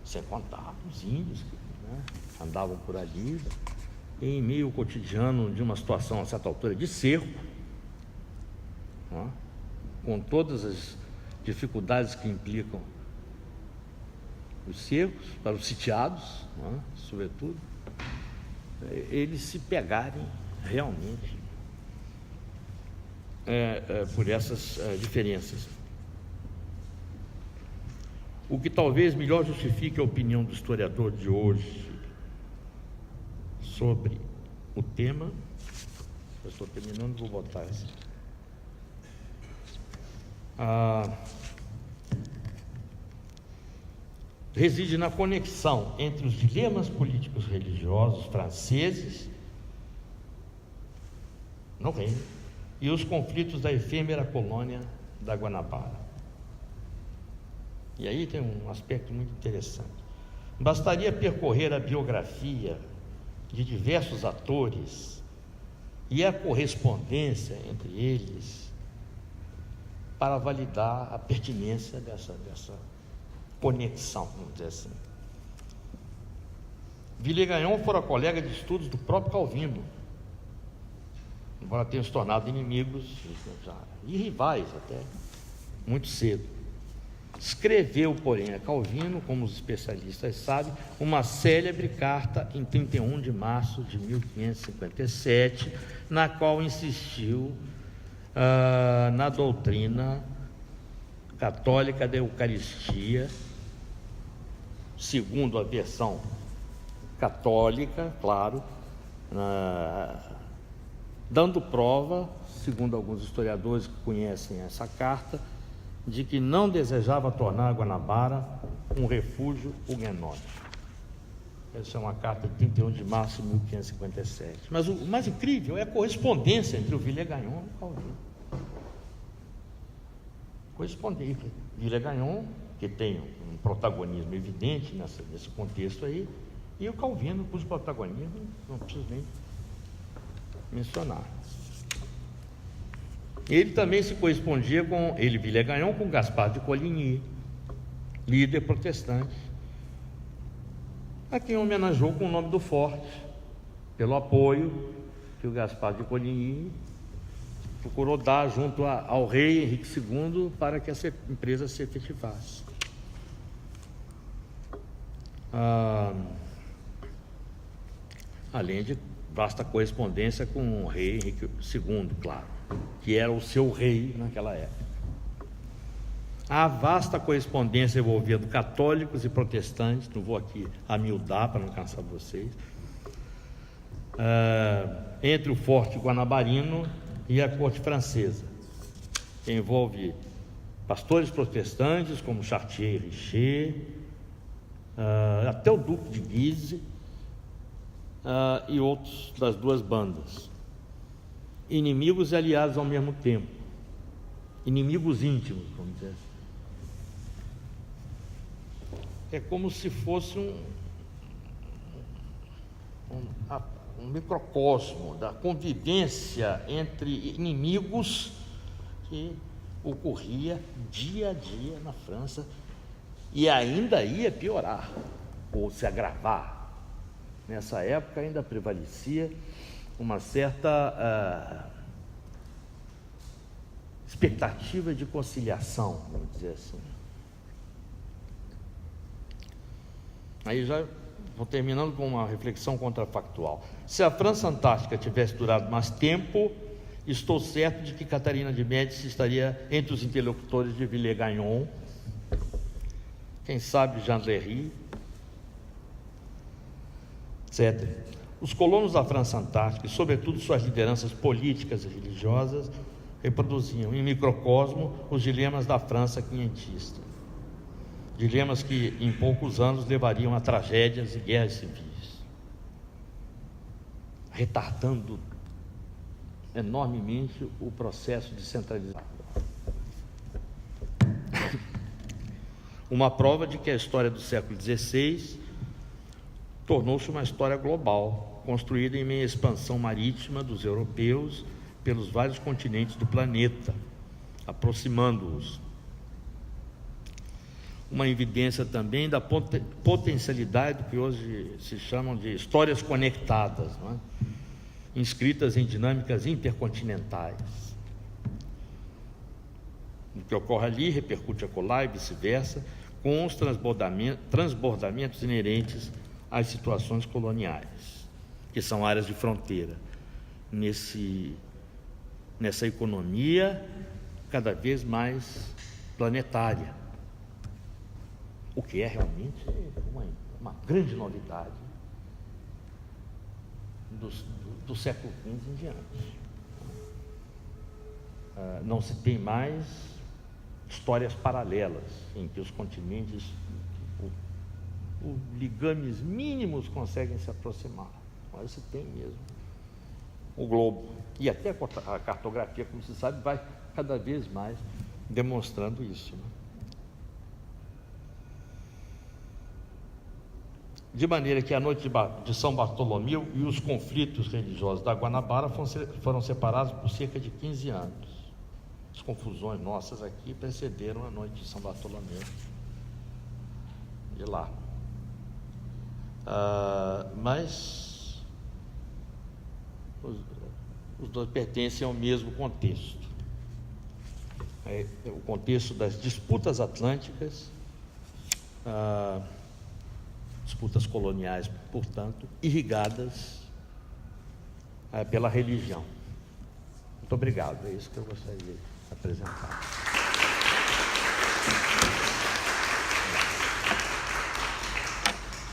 sem contar os índios que, né, andavam por ali, em meio ao cotidiano de uma situação a certa altura de cerco, né, com todas as dificuldades que implicam os cercos para os sitiados, né, sobretudo, eles se pegarem realmente por essas diferenças. O que talvez melhor justifique a opinião do historiador de hoje sobre o tema, eu estou terminando, vou botar essa. Reside na conexão entre os dilemas políticos religiosos franceses no reino e os conflitos da efêmera colônia da Guanabara. E aí tem um aspecto muito interessante. Bastaria percorrer a biografia de diversos atores e a correspondência entre eles para validar a pertinência dessa conexão, vamos dizer assim. Villegagnon fora colega de estudos do próprio Calvino, embora tenham se tornado inimigos e rivais até muito cedo. Escreveu, porém, a Calvino, como os especialistas sabem, uma célebre carta em 31 de março de 1557, na qual insistiu na doutrina católica da Eucaristia, segundo a versão católica, claro, dando prova, segundo alguns historiadores que conhecem essa carta, de que não desejava tornar a Guanabara um refúgio huguenote. Essa é uma carta de 31 de março de 1557. Mas o mais incrível é a correspondência entre o Villegagnon e o Calvino. Correspondência. Villegagnon, que tem um protagonismo evidente nesse contexto aí, e o Calvino, cujo protagonismo não preciso nem mencionar. Ele também se correspondia Villegagnon, com Gaspar de Coligny, líder protestante, a quem homenageou com o nome do forte, pelo apoio que o Gaspar de Coligny procurou dar junto ao rei Henrique II para que essa empresa se efetivasse. Além de vasta correspondência com o rei Henrique II, claro, que era o seu rei naquela época. Há vasta correspondência envolvendo católicos e protestantes, não vou aqui amiudar para não cansar vocês, entre o Forte Guanabarino e a corte francesa, que envolve pastores protestantes como Chartier e Richer, até o Duque de Guise, e outros das duas bandas, inimigos e aliados ao mesmo tempo, inimigos íntimos, vamos dizer assim. É como se fosse um microcosmo da convivência entre inimigos que ocorria dia a dia na França e ainda ia piorar ou se agravar. Nessa época ainda prevalecia uma certa expectativa de conciliação, vamos dizer assim. Aí já vou terminando com uma reflexão contrafactual. Se a França Antártica tivesse durado mais tempo, estou certo de que Catarina de Médici estaria entre os interlocutores de Villegagnon, quem sabe Jean Léry, etc. Os colonos da França Antártica, e sobretudo suas lideranças políticas e religiosas, reproduziam em microcosmo os dilemas da França quinhentista. Dilemas que em poucos anos levariam a tragédias e guerras civis, retardando enormemente o processo de centralização. Uma prova de que a história do século XVI tornou-se uma história global, construída em meio à expansão marítima dos europeus pelos vários continentes do planeta, aproximando-os. Uma evidência também da potencialidade do que hoje se chamam de histórias conectadas, não é? Inscritas em dinâmicas intercontinentais. O que ocorre ali repercute acolá e vice-versa, com os transbordamentos inerentes às situações coloniais, que são áreas de fronteira, nessa economia cada vez mais planetária, o que é realmente uma grande novidade do século XV em diante. Não se tem mais histórias paralelas em que os continentes, ligames mínimos conseguem se aproximar. Mas se tem mesmo o globo, e até a cartografia, como se sabe, vai cada vez mais demonstrando isso, né? De maneira que a noite de São Bartolomeu e os conflitos religiosos da Guanabara foram separados por cerca de 15 anos. As confusões nossas aqui precederam a noite de São Bartolomeu de lá. Mas os dois pertencem ao mesmo contexto. O contexto das disputas atlânticas, disputas coloniais, portanto, irrigadas pela religião. Muito obrigado, é isso que eu gostaria de apresentar.